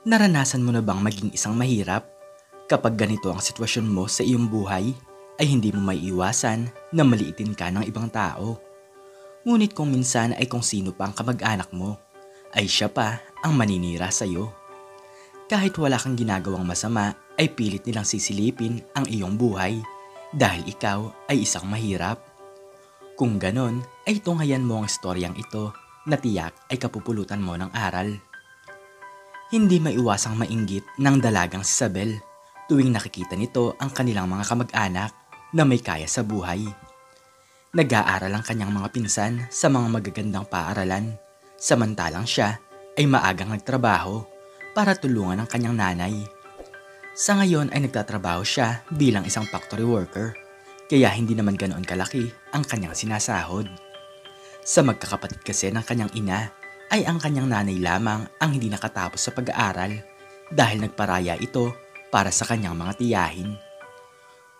Naranasan mo na bang maging isang mahirap? Kapag ganito ang sitwasyon mo sa iyong buhay, ay hindi mo maiiwasan na maliitin ka ng ibang tao. Ngunit kung minsan ay kung sino pa ang kamag-anak mo, ay siya pa ang maninira sa iyo. Kahit wala kang ginagawang masama, ay pilit nilang sisilipin ang iyong buhay dahil ikaw ay isang mahirap. Kung ganon, ay tunghayan mo ang istoryang ito na tiyak ay kapupulutan mo ng aral. Hindi maiwasang mainggit ng dalagang si Isabel tuwing nakikita nito ang kanilang mga kamag-anak na may kaya sa buhay. Nag-aaral ang kanyang mga pinsan sa mga magagandang paaralan, samantalang siya ay maagang nagtrabaho para tulungan ang kanyang nanay. Sa ngayon ay nagtatrabaho siya bilang isang factory worker, kaya hindi naman ganoon kalaki ang kanyang sinasahod. Sa magkakapatid kasi ng kanyang ina, ay ang kanyang nanay lamang ang hindi nakatapos sa pag-aaral dahil nagparaya ito para sa kanyang mga tiyahin.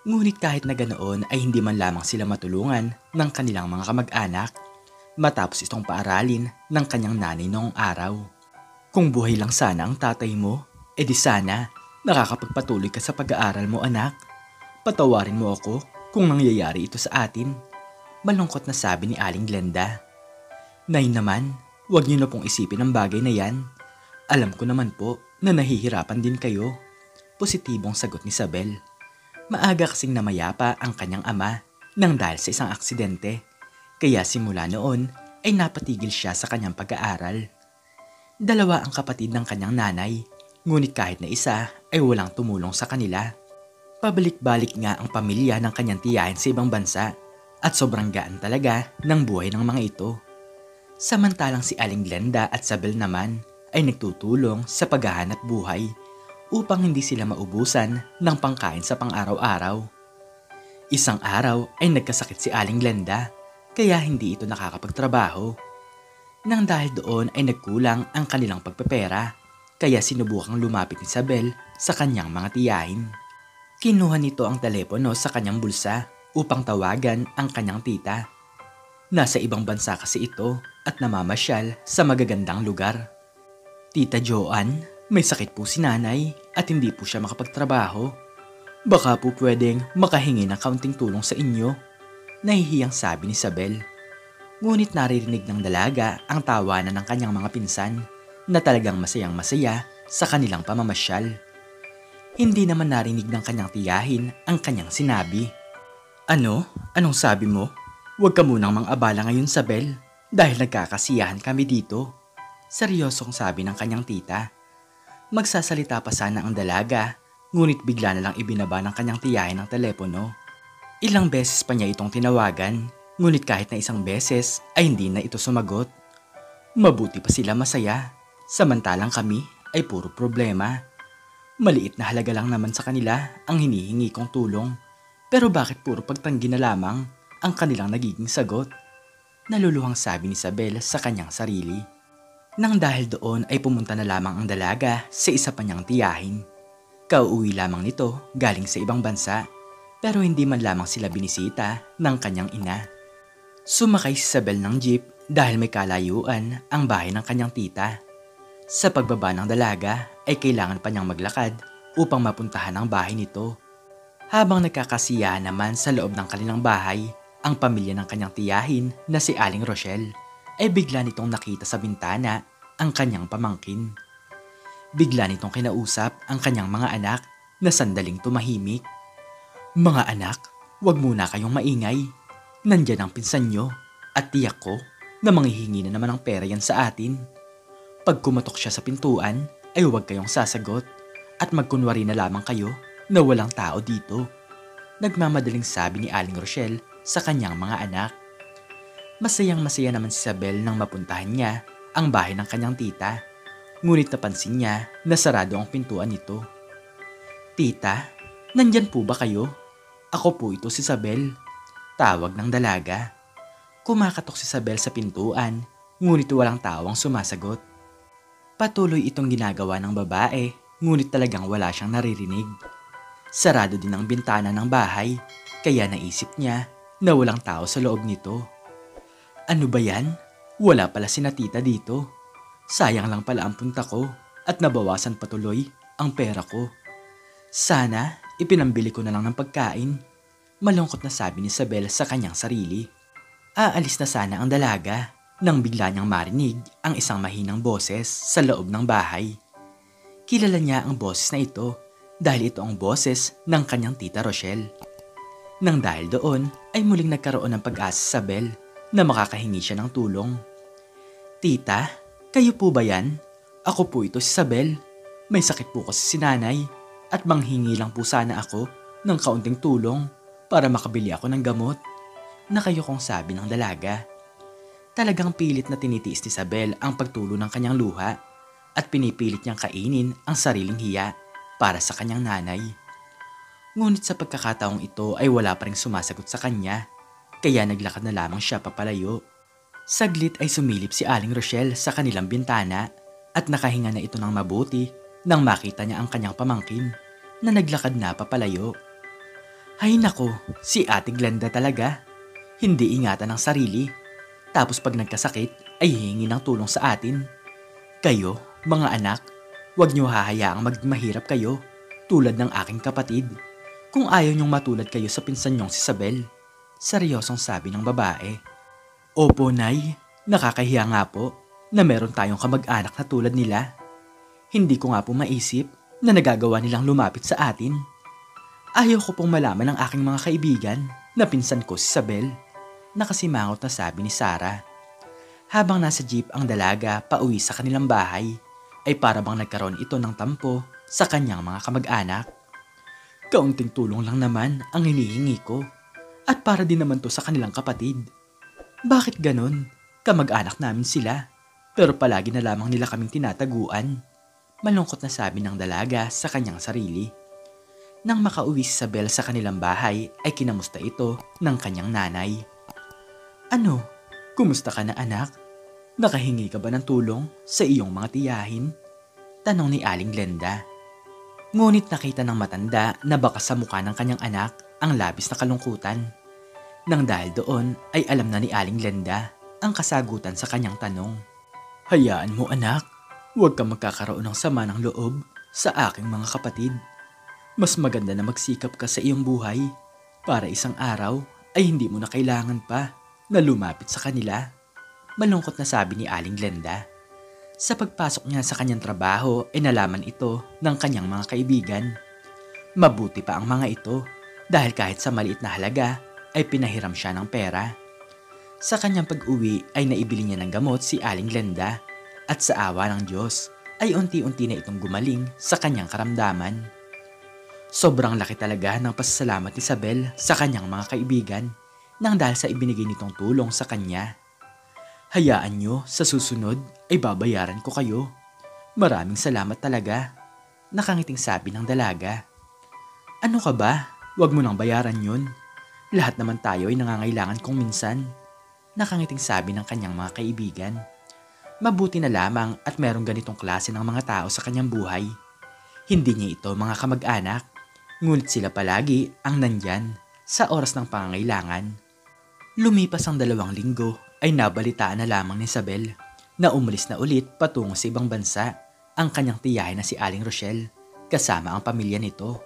Ngunit kahit na ganoon ay hindi man lamang sila matulungan ng kanilang mga kamag-anak matapos itong paaralin ng kanyang nanay noong araw. Kung buhay lang sana ang tatay mo, edi sana nakakapagpatuloy ka sa pag-aaral mo, anak. Patawarin mo ako kung nangyayari ito sa atin. Malungkot na sabi ni Aling Glenda. Nay naman, huwag niyo na pong isipin ang bagay na yan. Alam ko naman po na nahihirapan din kayo. Positibong sagot ni Isabel. Maaga kasing namayapa ang kanyang ama nang dahil sa isang aksidente. Kaya simula noon ay napatigil siya sa kanyang pag-aaral. Dalawa ang kapatid ng kanyang nanay, ngunit kahit na isa ay walang tumulong sa kanila. Pabalik-balik nga ang pamilya ng kanyang tiyahin sa ibang bansa at sobrang gaan talaga ng buhay ng mga ito. Samantalang si Aling Glenda at Isabel naman ay nagtutulong sa paghahanap buhay upang hindi sila maubusan ng pangkain sa pang-araw-araw. Isang araw ay nagkasakit si Aling Glenda kaya hindi ito nakakapagtrabaho. Nang dahil doon ay nagkulang ang kanilang pagpepera kaya sinubukang lumapit ni Isabel sa kanyang mga tiyahin. Kinuha nito ang telepono sa kanyang bulsa upang tawagan ang kanyang tita. Nasa ibang bansa kasi ito at namamasyal sa magagandang lugar. Tita Joanne, may sakit po si nanay at hindi po siya makapagtrabaho. Baka po pwedeng makahingi ng kaunting tulong sa inyo, nahihiyang sabi ni Isabel. Ngunit naririnig ng dalaga ang tawanan ng kanyang mga pinsan na talagang masayang masaya sa kanilang pamamasyal. Hindi naman narinig ng kanyang tiyahin ang kanyang sinabi. Ano? Anong sabi mo? Huwag ka munang mang-abala ngayon, Isabel, dahil nagkakasiyahan kami dito. Seryosong sabi ng kanyang tita. Magsasalita pa sana ang dalaga, ngunit bigla na lang ibinaba ng kanyang tiyahin ang telepono. Ilang beses pa niya itong tinawagan, ngunit kahit na isang beses ay hindi na ito sumagot. Mabuti pa sila masaya, samantalang kami ay puro problema. Maliit na halaga lang naman sa kanila ang hinihingi kong tulong, pero bakit puro pagtanggi na lamang ang kanilang nagiging sagot? Naluluhang sabi ni Isabel sa kanyang sarili. Nang dahil doon ay pumunta na lamang ang dalaga sa isa pa niyang tiyahin. Kauuwi lamang nito galing sa ibang bansa, pero hindi man lamang sila binisita ng kanyang ina. Sumakay si Isabel ng jeep dahil may kalayuan ang bahay ng kanyang tita. Sa pagbaba ng dalaga ay kailangan pa niyang maglakad upang mapuntahan ang bahay nito. Habang nagkakasiyahan naman sa loob ng kanilang bahay, ang pamilya ng kanyang tiyahin na si Aling Rochelle ay bigla nitong nakita sa bintana ang kanyang pamangkin. Bigla nitong kinausap ang kanyang mga anak na sandaling tumahimik. Mga anak, huwag muna kayong maingay. Nandyan ang pinsan nyo at tiyak ko na manghihingi na naman ng pera yan sa atin. Pag kumatok siya sa pintuan ay huwag kayong sasagot at magkunwari na lamang kayo na walang tao dito. Nagmamadaling sabi ni Aling Rochelle sa kanyang mga anak. Masayang masaya naman si Isabel nang mapuntahan niya ang bahay ng kanyang tita. Ngunit napansin niya na sarado ang pintuan nito. Tita, nandyan po ba kayo? Ako po ito si Isabel. Tawag ng dalaga. Kumakatok si Isabel sa pintuan, ngunit walang tao ang sumasagot. Patuloy itong ginagawa ng babae, ngunit talagang wala siyang naririnig. Sarado din ang bintana ng bahay, kaya naisip niya na walang tao sa loob nito. Ano ba yan? Wala pala si na tita dito. Sayang lang pala ang punta ko. at nabawasan patuloy ang pera ko. Sana ipinambili ko na lang ng pagkain. Malungkot na sabi ni Isabel sa kanyang sarili. Aalis na sana ang dalaga nang bigla niyang marinig ang isang mahinang boses sa loob ng bahay. Kilala niya ang boses na ito dahil ito ang boses ng kanyang tita Rochelle. Nang dahil doon ay muling nagkaroon ng pag-asa si Isabel na makakahingi siya ng tulong. Tita, kayo po ba yan? Ako po ito si Isabel. May sakit po kasi si nanay at manghingi lang po sana ako ng kaunting tulong para makabili ako ng gamot. Nakayokong sabi ng dalaga. Talagang pilit na tinitiis ni Isabel ang pagtulo ng kanyang luha at pinipilit niyang kainin ang sariling hiya para sa kanyang nanay. Ngunit sa pagkakataong ito ay wala pa ring sumasagot sa kanya, kaya naglakad na lamang siya papalayo. Saglit ay sumilip si Aling Rochelle sa kanilang bintana at nakahinga na ito ng mabuti nang makita niya ang kanyang pamangkin na naglakad na papalayo. Hay nako, si Ate Glenda talaga. Hindi ingatan ang sarili. Tapos pag nagkasakit ay hihingi ng tulong sa atin. Kayo, mga anak, huwag niyo hahayaang maging mahirap kayo tulad ng aking kapatid. Kung ayaw niyong matulad kayo sa pinsan niyong si Isabel. Seryosong sabi ng babae. Opo, Nay. Nakakahiya nga po na meron tayong kamag-anak na tulad nila. Hindi ko nga po maisip na nagagawa nilang lumapit sa atin. Ayaw ko pong malaman ng aking mga kaibigan na pinsan ko si Isabel. Nakasimangot na sabi ni Sarah. Habang nasa jeep ang dalaga pauwi sa kanilang bahay, ay para bang nagkaroon ito ng tampo sa kanyang mga kamag-anak. Kaunting tulong lang naman ang hinihingi ko at para din naman to sa kanilang kapatid. Bakit ganon? Kamag-anak namin sila pero palagi na lamang nila kaming tinataguan. Malungkot na sabi ng dalaga sa kanyang sarili. Nang makauwi si Isabel sa kanilang bahay ay kinamusta ito ng kanyang nanay. Ano? Kumusta ka na anak? Nakahingi ka ba ng tulong sa iyong mga tiyahin? Tanong ni Aling Glenda. Ngunit nakita ng matanda na baka sa mukha ng kanyang anak ang labis na kalungkutan. Nang dahil doon ay alam na ni Aling Glenda ang kasagutan sa kanyang tanong. Hayaan mo anak, huwag kang magkakaroon ng sama ng loob sa aking mga kapatid. Mas maganda na magsikap ka sa iyong buhay para isang araw ay hindi mo na kailangan pa na lumapit sa kanila. Malungkot na sabi ni Aling Glenda. Sa pagpasok niya sa kanyang trabaho ay nalaman ito ng kanyang mga kaibigan. Mabuti pa ang mga ito dahil kahit sa maliit na halaga ay pinahiram siya ng pera. Sa kanyang pag-uwi ay naibili niya ng gamot si Aling Glenda at sa awa ng Diyos ay unti-unti na itong gumaling sa kanyang karamdaman. Sobrang laki talaga ng pasasalamat ni Isabel sa kanyang mga kaibigan nang dahil sa ibinigay nitong tulong sa kanya. Hayaan nyo, sa susunod ay babayaran ko kayo. Maraming salamat talaga. Nakangiting sabi ng dalaga. Ano ka ba? Huwag mo nang bayaran yun. Lahat naman tayo ay nangangailangan kung minsan. Nakangiting sabi ng kanyang mga kaibigan. Mabuti na lamang at merong ganitong klase ng mga tao sa kanyang buhay. Hindi niya ito mga kamag-anak, ngunit sila palagi ang nandyan sa oras ng pangangailangan. Lumipas ang 2 linggo ay nabalitaan na lamang ni Isabel na umalis na ulit patungo sa ibang bansa ang kanyang tiyahin na si Aling Rochelle kasama ang pamilya nito.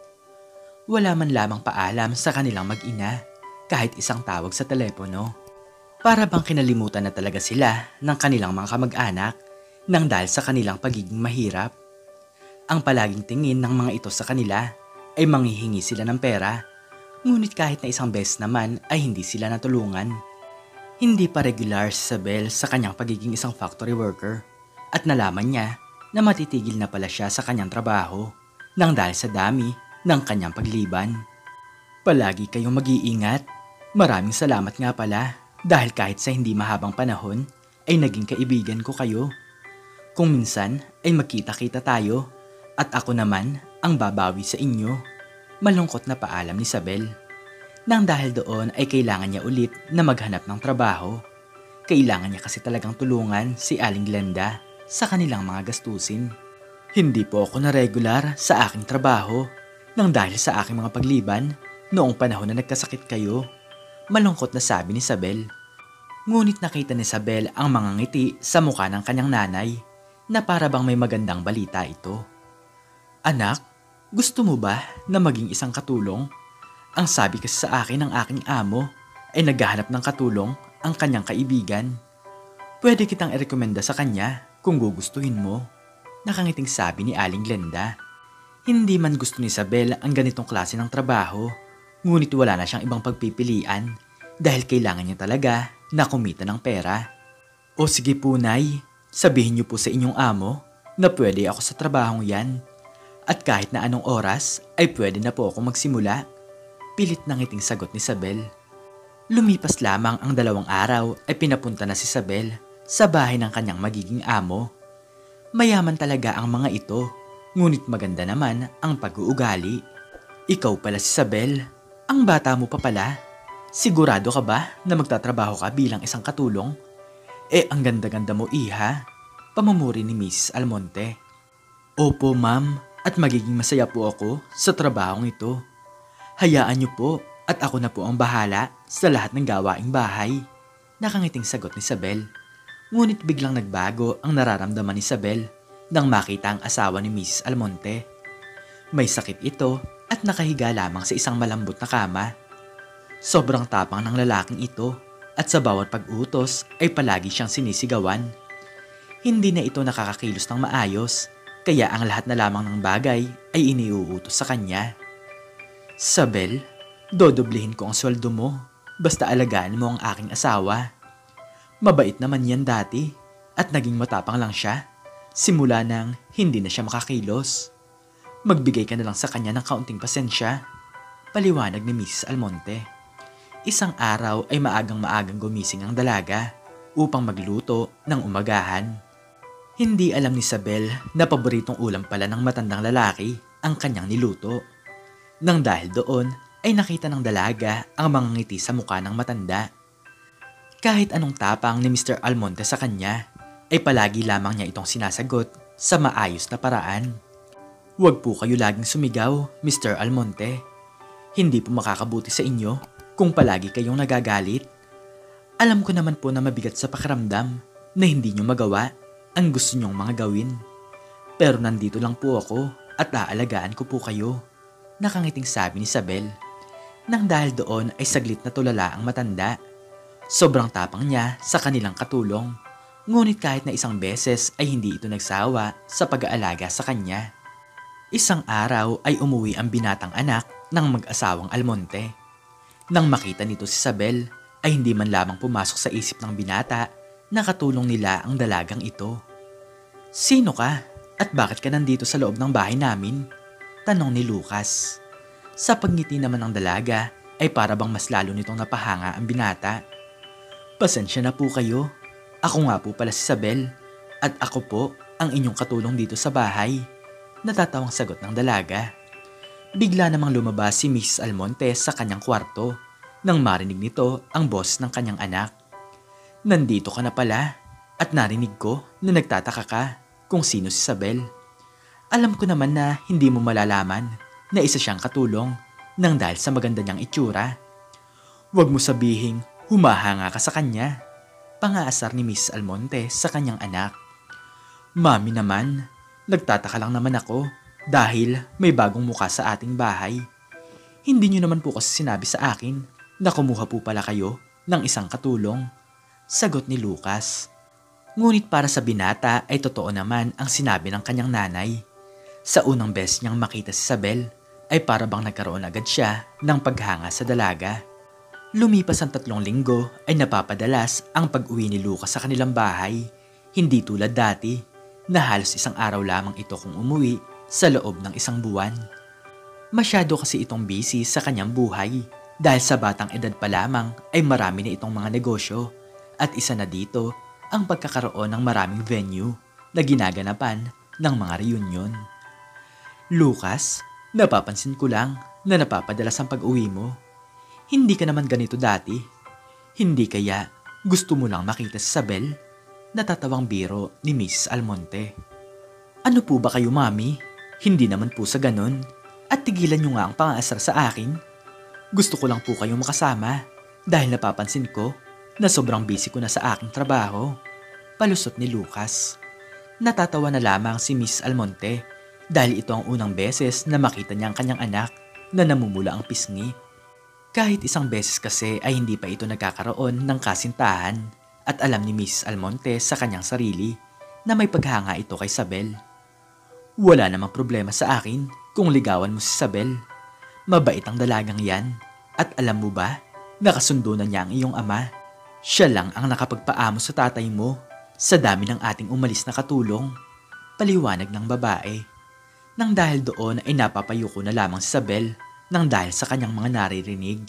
Wala man lamang paalam sa kanilang mag-ina kahit isang tawag sa telepono. Para bang kinalimutan na talaga sila ng kanilang mga kamag-anak nang dahil sa kanilang pagiging mahirap. Ang palaging tingin ng mga ito sa kanila ay manghihingi sila ng pera, ngunit kahit na isang beses naman ay hindi sila natulungan. Hindi pa regular si Isabel sa kanyang pagiging isang factory worker at nalaman niya na matitigil na pala siya sa kanyang trabaho nang dahil sa dami ng kanyang pagliban. Palagi kayong mag-iingat. Maraming salamat nga pala dahil kahit sa hindi mahabang panahon ay naging kaibigan ko kayo. Kung minsan ay magkita-kita tayo at ako naman ang babawi sa inyo. Malungkot na paalam ni Isabel. Nang dahil doon ay kailangan niya ulit na maghanap ng trabaho. Kailangan niya kasi talagang tulungan si Aling Glenda sa kanilang mga gastusin. Hindi po ako na regular sa aking trabaho nang dahil sa aking mga pagliban noong panahon na nagkasakit kayo. Malungkot na sabi ni Isabel. Ngunit nakita ni Isabel ang mga ngiti sa mukha ng kanyang nanay na para bang may magandang balita ito. Anak, gusto mo ba na maging isang katulong? Ang sabi kasi sa akin ng aking amo ay naghahanap ng katulong ang kanyang kaibigan. Pwede kitang irekomenda sa kanya kung gugustuhin mo. Nakangiting sabi ni Aling Glenda. Hindi man gusto ni Isabel ang ganitong klase ng trabaho, ngunit wala na siyang ibang pagpipilian dahil kailangan niya talaga na kumita ng pera. O sige po, Nay, sabihin niyo po sa inyong amo na pwede ako sa trabahong yan. At kahit na anong oras ay pwede na po ako magsimula. Pilit na ngiting sagot ni Isabel. Lumipas lamang ang 2 araw ay pinapunta na si Isabel sa bahay ng kanyang magiging amo. Mayaman talaga ang mga ito, ngunit maganda naman ang pag-uugali. Ikaw pala si Isabel, ang bata mo pa pala. Sigurado ka ba na magtatrabaho ka bilang isang katulong? Ang ganda-ganda mo, iha. Pamumuri ni Mrs. Almonte. Opo, ma'am, at magiging masaya po ako sa trabahong ito. Hayaan niyo po at ako na po ang bahala sa lahat ng gawaing bahay. Nakangiting sagot ni Isabel. Ngunit biglang nagbago ang nararamdaman ni Isabel nang makita ang asawa ni Mrs. Almonte. May sakit ito at nakahiga lamang sa isang malambot na kama. Sobrang tapang ng lalaking ito at sa bawat pag-utos ay palagi siyang sinisigawan. Hindi na ito nakakakilos ng maayos, kaya ang lahat na lamang ng bagay ay iniuutos sa kanya. Isabel, dodoblihin ko ang sweldo mo, basta alagaan mo ang aking asawa. Mabait naman yan dati at naging matapang lang siya, simula nang hindi na siya makakilos. Magbigay ka na lang sa kanya ng kaunting pasensya, paliwanag ni Mrs. Almonte. Isang araw ay maagang-maagang gumising ang dalaga upang magluto ng umagahan. Hindi alam ni Isabel na paboritong ulam pala ng matandang lalaki ang kanyang niluto. Nang dahil doon ay nakita ng dalaga ang mga ngiti sa mukha ng matanda. Kahit anong tapang ni Mr. Almonte sa kanya, ay palagi lamang niya itong sinasagot sa maayos na paraan. Huwag po kayo laging sumigaw, Mr. Almonte. Hindi po makakabuti sa inyo kung palagi kayong nagagalit. Alam ko naman po na mabigat sa pakiramdam na hindi nyo magawa ang gusto nyong mga gawin. Pero nandito lang po ako at aalagaan ko po kayo. Nakangiting sabi ni Isabel. Nang dahil doon ay saglit na tulala ang matanda. Sobrang tapang niya sa kanilang katulong. Ngunit kahit na isang beses ay hindi ito nagsawa sa pag-aalaga sa kanya. Isang araw ay umuwi ang binatang anak ng mag-asawang Almonte. Nang makita nito si Isabel ay hindi man lamang pumasok sa isip ng binata na katulong nila ang dalagang ito. Sino ka at bakit ka nandito sa loob ng bahay namin? Tanong ni Lucas. Sa pagngiti naman ng dalaga ay para bang mas lalo nitong napahanga ang binata. Pasensya na po kayo. Ako nga po pala si Isabel at ako po ang inyong katulong dito sa bahay. Natatawang sagot ng dalaga. Bigla namang lumabas si Mrs. Almonte sa kanyang kwarto nang marinig nito ang boss ng kanyang anak. Nandito ka na pala at narinig ko na nagtataka ka kung sino si Isabel. Alam ko naman na hindi mo malalaman na isa siyang katulong nang dahil sa maganda niyang itsura. Huwag mo sabihing humahanga ka sa kanya, pangaasar ni Miss Almonte sa kanyang anak. Mami naman, nagtataka lang naman ako dahil may bagong muka sa ating bahay. Hindi niyo naman po kasi sinabi sa akin na kumuha po pala kayo ng isang katulong, sagot ni Lucas. Ngunit para sa binata ay totoo naman ang sinabi ng kanyang nanay. Sa unang beses niyang makita si Isabel ay para bang nagkaroon agad siya ng paghanga sa dalaga. Lumipas ang 3 linggo ay napapadalas ang pag-uwi ni Lucas sa kanilang bahay. Hindi tulad dati na halos 1 araw lamang ito kung umuwi sa loob ng 1 buwan. Masyado kasi itong busy sa kanyang buhay dahil sa batang edad pa lamang ay marami na itong mga negosyo at isa na dito ang pagkakaroon ng maraming venue na ginaganapan ng mga reunion. Lucas, napapansin ko lang na napapadalas ang pag-uwi mo. Hindi ka naman ganito dati. Hindi kaya gusto mo lang makita si Isabel? Natatawang biro ni Mrs. Almonte. Ano po ba kayo, Mami? Hindi naman po sa ganun. At tigilan nyo nga ang pangaasar sa akin. Gusto ko lang po kayong makasama dahil napapansin ko na sobrang busy ko na sa aking trabaho. Palusot ni Lucas. Natatawa na lamang si Miss Almonte dahil ito ang unang beses na makita niya ang kanyang anak na namumula ang pisngi. Kahit isang beses kasi ay hindi pa ito nagkakaroon ng kasintahan at alam ni Miss Almonte sa kanyang sarili na may paghanga ito kay Sabel. Wala namang problema sa akin kung ligawan mo si Sabel. Mabait ang dalagang yan at alam mo ba, nakasundo na niya ang iyong ama. Siya lang ang nakapagpaamo sa tatay mo sa dami ng ating umalis na katulong. Paliwanag ng babae. Nang dahil doon ay napapayuko na lamang si Sabel nang dahil sa kanyang mga naririnig.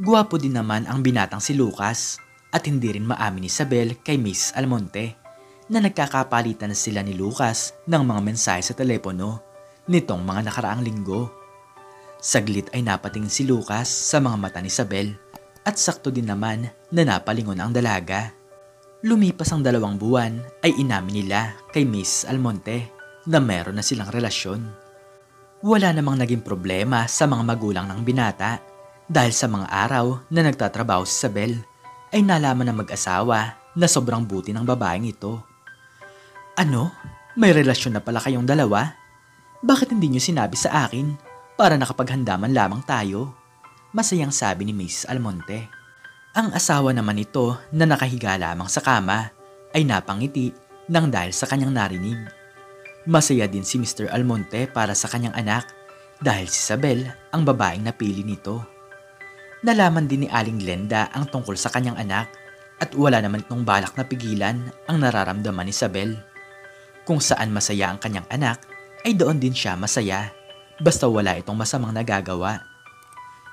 Guwapo din naman ang binatang si Lucas at hindi rin maamin ni Sabel kay Miss Almonte na nagkakapalitan na sila ni Lucas ng mga mensahe sa telepono nitong mga nakaraang linggo. Saglit ay napatingin si Lucas sa mga mata ni Sabel at sakto din naman na napalingon ang dalaga. Lumipas ang 2 buwan ay inamin nila kay Miss Almonte na meron na silang relasyon. Wala namang naging problema sa mga magulang ng binata dahil sa mga araw na nagtatrabaho si Sabel ay nalaman ng mag-asawa na sobrang buti ng babaeng ito. Ano? May relasyon na pala kayong dalawa? Bakit hindi niyo sinabi sa akin para nakapaghanda man lamang tayo? Masayang sabi ni Miss Almonte. Ang asawa naman ito na nakahiga lamang sa kama ay napangiti nang dahil sa kanyang narinig. Masaya din si Mr. Almonte para sa kanyang anak dahil si Sabel ang babaeng napili nito. Nalaman din ni Aling Glenda ang tungkol sa kanyang anak at wala naman itong balak na pigilan ang nararamdaman ni Sabel. Kung saan masaya ang kanyang anak ay doon din siya masaya basta wala itong masamang nagagawa.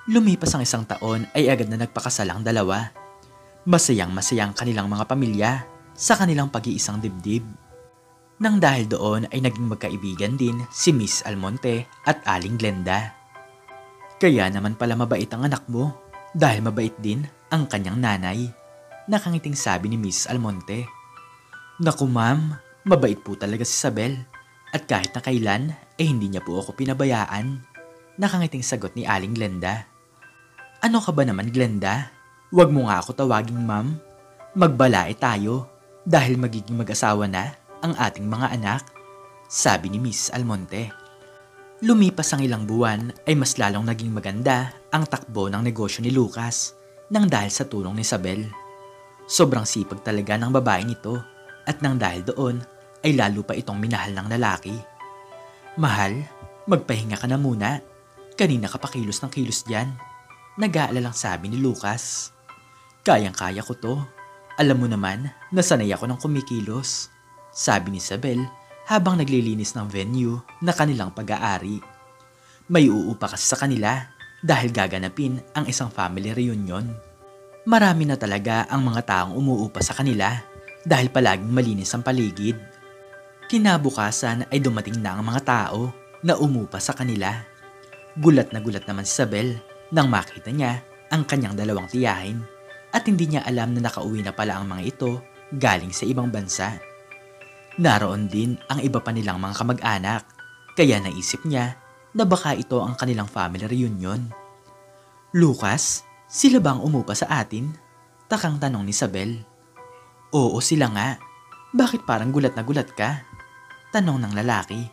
Lumipas ang 1 taon ay agad na nagpakasal ang dalawa. Masayang-masayang kanilang mga pamilya sa kanilang pag-iisang dibdib. Nang dahil doon ay naging magkaibigan din si Miss Almonte at Aling Glenda. Kaya naman pala mabait ang anak mo dahil mabait din ang kanyang nanay. Nakangiting sabi ni Miss Almonte. Naku ma'am, mabait po talaga si Sabel at kahit na kailan ay hindi niya po ako pinabayaan. Nakangiting sagot ni Aling Glenda. Ano ka ba naman Glenda? Huwag mo nga ako tawaging ma'am. Magbalae tayo dahil magiging mag-asawa na ang ating mga anak, sabi ni Miss Almonte. Lumipas ang ilang buwan ay mas lalong naging maganda ang takbo ng negosyo ni Lucas nang dahil sa tulong ni Sabel. Sobrang sipag talaga ng babaeng ito at nang dahil doon ay lalo pa itong minahal ng lalaki. Mahal, magpahinga ka na muna. Kanina ka pa kilos ng kilos dyan. Nag-aalalang sabi ni Lucas. Kayang-kaya ko to. Alam mo naman na sanay ako ng kumikilos, sabi ni Sabel habang naglilinis ng venue na kanilang pag-aari. May uupa kasi sa kanila dahil gaganapin ang isang family reunion. Marami na talaga ang mga taong umuupa sa kanila dahil palaging malinis ang paligid. Kinabukasan ay dumating na ang mga tao na umupa sa kanila. Gulat na gulat naman si Sabel nang makita niya ang kanyang 2 tiyahin at hindi niya alam na nakauwi na pala ang mga ito galing sa ibang bansa. Naroon din ang iba pa nilang mga kamag-anak kaya naisip niya na baka ito ang kanilang family reunion. Lucas, sila ba ang umupa sa atin? Takang tanong ni Sabel. Oo sila nga. Bakit parang gulat na gulat ka? Tanong ng lalaki.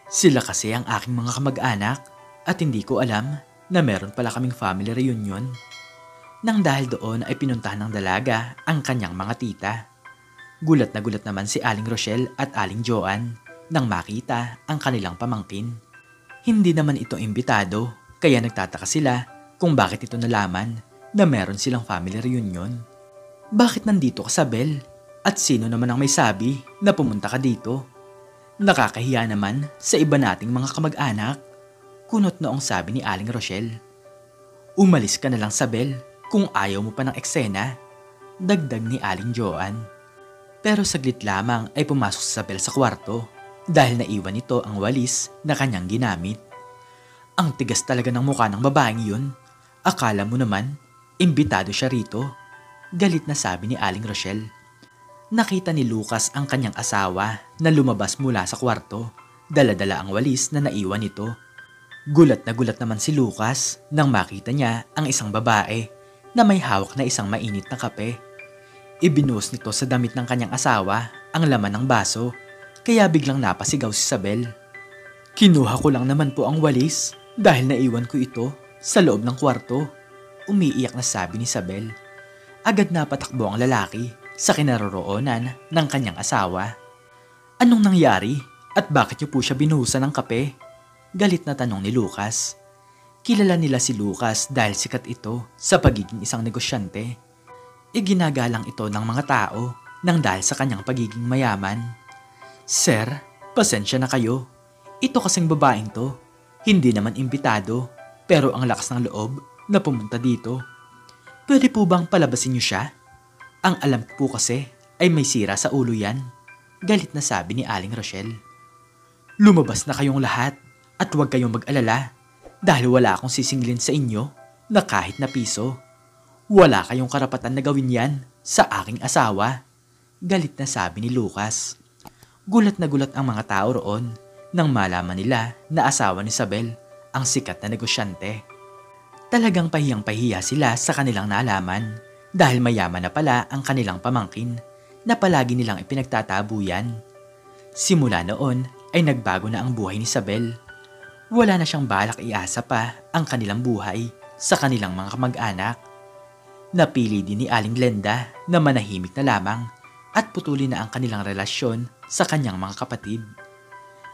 Sila kasi ang aking mga kamag-anak at hindi ko alam na meron pala kaming family reunion. Nang dahil doon ay pinuntahan ng dalaga ang kanyang mga tita. Gulat na gulat naman si Aling Rochelle at Aling Joan nang makita ang kanilang pamangkin. Hindi naman ito imbitado kaya nagtataka sila kung bakit ito nalaman na meron silang family reunion. Bakit nandito ka, Sabel? At sino naman ang may sabi na pumunta ka dito? Nakakahiya naman sa iba nating mga kamag-anak. Kunot noong sabi ni Aling Rochelle. Umalis ka na lang, Sabel, kung ayaw mo pa ng eksena. Dagdag ni Aling Joan. Pero saglit lamang ay pumasok si Sabel sa kwarto dahil naiwan nito ang walis na kanyang ginamit. Ang tigas talaga ng mukha ng babaeng yun. Akala mo naman, imbitado siya rito. Galit na sabi ni Aling Rochelle. Nakita ni Lucas ang kanyang asawa na lumabas mula sa kwarto. Dala-dala ang walis na naiwan nito. Gulat na gulat naman si Lucas nang makita niya ang isang babae na may hawak na isang mainit na kape. Ibinuhos nito sa damit ng kanyang asawa ang laman ng baso kaya biglang napasigaw si Isabel. Kinuha ko lang naman po ang walis dahil naiwan ko ito sa loob ng kwarto. Umiiyak na sabi ni Isabel. Agad na patakbo ang lalaki sa kinaroroonan ng kanyang asawa. Anong nangyari at bakit niyo po siya binuhusan ng kape? Galit na tanong ni Lucas. Kilala nila si Lucas dahil sikat ito sa pagiging isang negosyante. Iginagalang ito ng mga tao nang dahil sa kanyang pagiging mayaman. Sir, pasensya na kayo. Ito kasing babaeng to. Hindi naman imbitado pero ang lakas ng loob na pumunta dito. Pwede po bang palabasin niyo siya? Ang alam ko po kasi ay may sira sa ulo yan. Galit na sabi ni Aling Rochelle. Lumabas na kayong lahat at huwag kayong mag-alala dahil wala akong sisingilin sa inyo na kahit na piso. Wala kayong karapatan na gawin yan sa aking asawa. Galit na sabi ni Lucas. Gulat na gulat ang mga tao roon nang malaman nila na asawa ni Isabel ang sikat na negosyante. Talagang pahiyang-pahiya sila sa kanilang nalaman dahil mayaman na pala ang kanilang pamangkin na palagi nilang ipinagtatabuyan. Simula noon ay nagbago na ang buhay ni Isabel. Wala na siyang balak iasa pa ang kanilang buhay sa kanilang mga kamag-anak. Napili din ni Aling Glenda na manahimik na lamang at putulin na ang kanilang relasyon sa kanyang mga kapatid.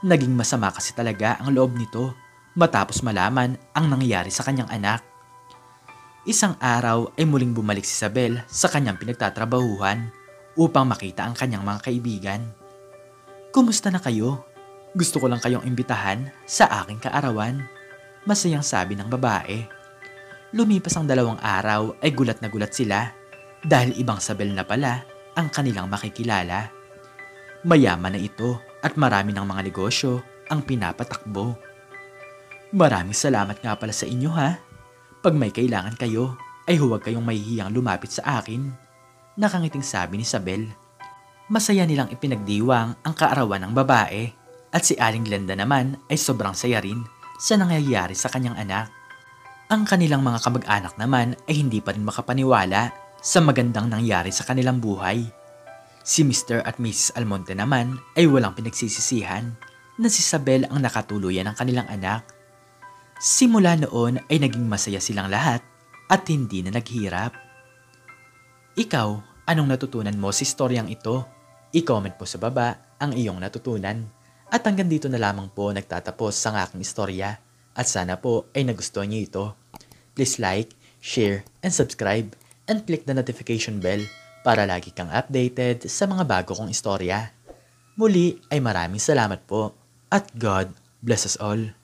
Naging masama kasi talaga ang loob nito matapos malaman ang nangyari sa kanyang anak. Isang araw ay muling bumalik si Isabel sa kanyang pinagtatrabahuhan upang makita ang kanyang mga kaibigan. Kumusta na kayo? Gusto ko lang kayong imbitahan sa aking kaarawan. Masayang sabi ng babae. Lumipas ang 2 araw ay gulat na gulat sila dahil ibang Isabel na pala ang kanilang makikilala. Mayaman na ito at marami ng mga negosyo ang pinapatakbo. Maraming salamat nga pala sa inyo ha. Pag may kailangan kayo ay huwag kayong mahihiyang lumapit sa akin. Nakangiting sabi ni Isabel. Masaya nilang ipinagdiwang ang kaarawan ng babae at si Aling Glenda naman ay sobrang saya rin sa nangyayari sa kanyang anak. Ang kanilang mga kamag-anak naman ay hindi pa rin makapaniwala sa magandang nangyari sa kanilang buhay. Si Mr. at Mrs. Almonte naman ay walang pinagsisisihan na si Isabel ang nakatuluyan ng kanilang anak. Simula noon ay naging masaya silang lahat at hindi na naghirap. Ikaw, anong natutunan mo sa istoryang ito? I-comment po sa baba ang iyong natutunan. At hanggang dito na lamang po nagtatapos ang aking istorya. At sana po ay nagustuhan niyo ito. Please like, share, and subscribe. And click the notification bell para lagi kang updated sa mga bago kong istorya. Muli ay maraming salamat po. At God bless us all.